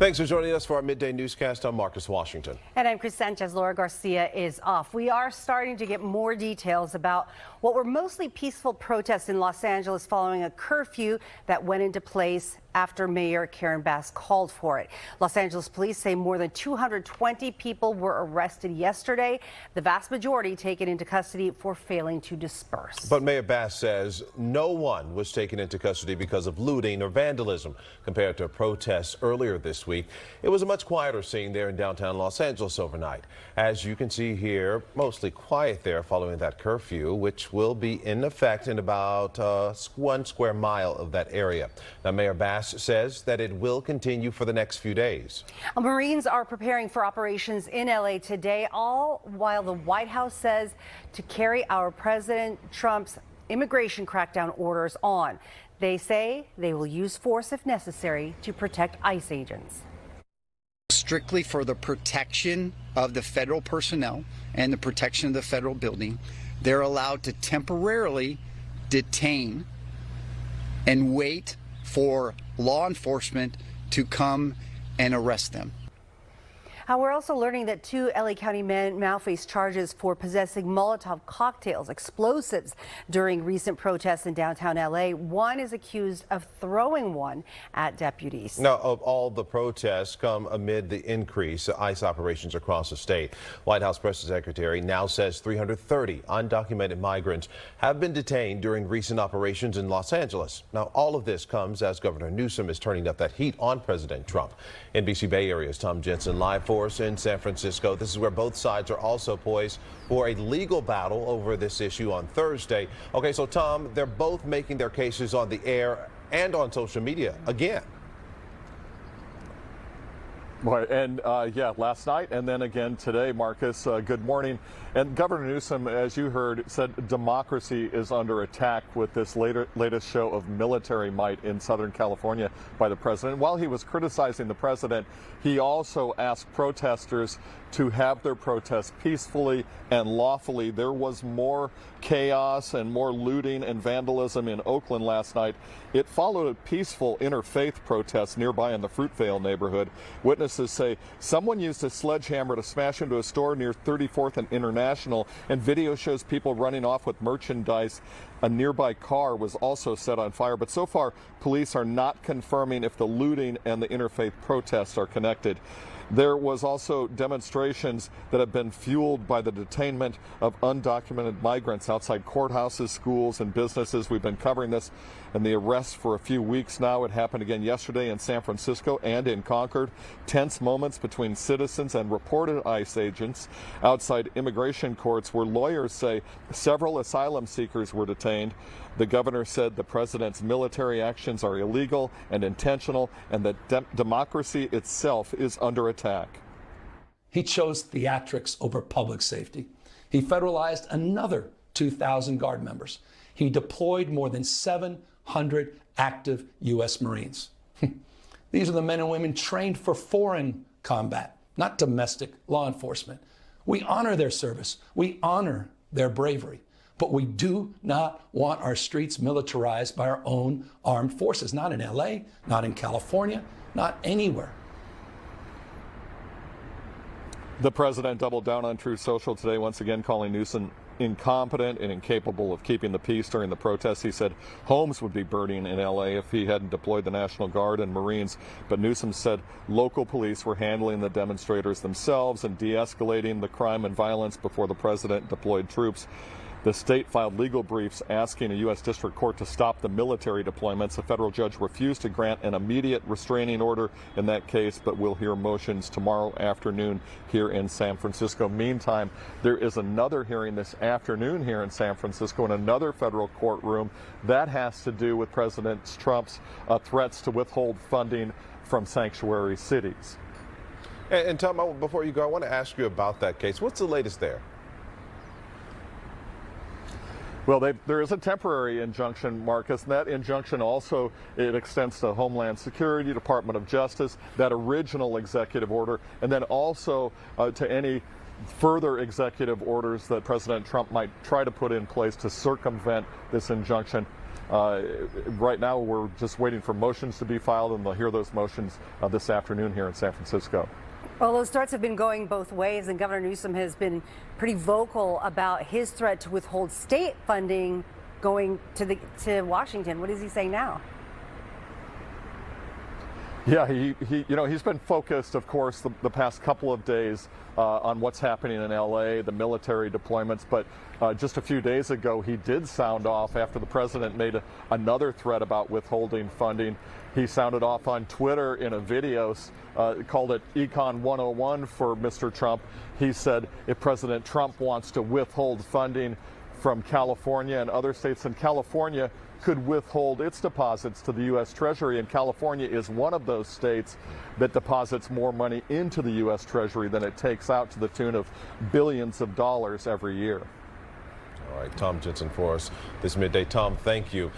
Thanks for joining us for our midday newscast. I'm Marcus Washington. And I'm Chris Sanchez. Laura Garcia is off. We are starting to get more details about what were mostly peaceful protests in Los Angeles following a curfew that went into place after Mayor Karen Bass called for it. Los Angeles police say more than 220 people were arrested yesterday, the vast majority taken into custody for failing to disperse. But Mayor Bass says no one was taken into custody because of looting or vandalism. Compared to protests earlier this week, it was a much quieter scene there in downtown Los Angeles overnight. As you can see here, mostly quiet there following that curfew, which will be in effect in about 1 square mile of that area. Now, Mayor Bass says that it will continue for the next few days. Marines are preparing for operations in LA today, all while the White House says to carry our President Trump's immigration crackdown orders on. They say they will use force if necessary to protect ICE agents. Strictly for the protection of the federal personnel and the protection of the federal building, they're allowed to temporarily detain and wait for law enforcement to come and arrest them. We're also learning that 2 LA County men now face charges for possessing Molotov cocktails, explosives, during recent protests in downtown LA. One is accused of throwing one at deputies. Now, of all the protests come amid the increase of ICE operations across the state. White House Press Secretary now says 330 undocumented migrants have been detained during recent operations in Los Angeles. Now, all of this comes as Governor Newsom is turning up that heat on President Trump. NBC Bay Area's Tom Jensen live for us in San Francisco. This is where both sides are also poised for a legal battle over this issue on Thursday. Okay, so Tom, they're both making their cases on the air and on social media again. Right, and yeah, last night and then again today, Marcus, good morning. And Governor Newsom, as you heard, said democracy is under attack with this latest show of military might in Southern California by the president. While he was criticizing the president, he also asked protesters to have their protests peacefully and lawfully. There was more chaos and more looting and vandalism in Oakland last night. It followed a peaceful interfaith protest nearby in the Fruitvale neighborhood. Witnesses say someone used a sledgehammer to smash into a store near 34th and International, and video shows people running off with merchandise. A nearby car was also set on fire, but so far police are not confirming if the looting and the interfaith protests are connected. There was also demonstrations that have been fueled by the detainment of undocumented migrants outside courthouses, schools, and businesses. We've been covering this and the arrests for a few weeks now. It happened again yesterday in San Francisco and in Concord. Tense moments between citizens and reported ICE agents outside immigration courts where lawyers say several asylum seekers were detained. The governor said the president's military actions are illegal and intentional, and that democracy itself is under attack. He chose theatrics over public safety. He federalized another 2,000 Guard members. He deployed more than 700 active U.S. Marines. These are the men and women trained for foreign combat, not domestic law enforcement. We honor their service. We honor their bravery. But we do not want our streets militarized by our own armed forces, not in LA, not in California, not anywhere. The president doubled down on Truth Social today, once again calling Newsom incompetent and incapable of keeping the peace during the protests. He said homes would be burning in LA if he hadn't deployed the National Guard and Marines. But Newsom said local police were handling the demonstrators themselves and de-escalating the crime and violence before the president deployed troops. The state filed legal briefs asking a U.S. district court to stop the military deployments. A federal judge refused to grant an immediate restraining order in that case, but we'll hear motions tomorrow afternoon here in San Francisco. Meantime, there is another hearing this afternoon here in San Francisco in another federal courtroom. That has to do with President Trump's threats to withhold funding from sanctuary cities. And Tom, before you go, I want to ask you about that case. What's the latest there? Well, there is a temporary injunction, Marcus, and that injunction also, it extends to Homeland Security, Department of Justice, that original executive order, and then also to any further executive orders that President Trump might try to put in place to circumvent this injunction. Right now, we're just waiting for motions to be filed, and they'll hear those motions this afternoon here in San Francisco. Well, those threats have been going both ways, and Governor Newsom has been pretty vocal about his threat to withhold state funding going to Washington. What is he saying now? Yeah, he's been focused, of course, the past couple of days on what's happening in LA, the military deployments. But just a few days ago, he did sound off after the president made another threat about withholding funding. He sounded off on Twitter in a video, called it Econ 101 for Mr. Trump. He said if President Trump wants to withhold funding from California and other states, and California could withhold its deposits to the U.S. Treasury, and California is one of those states that deposits more money into the U.S. Treasury than it takes out, to the tune of billions of dollars every year. All right, Tom Jensen for us this midday. Tom, thank you.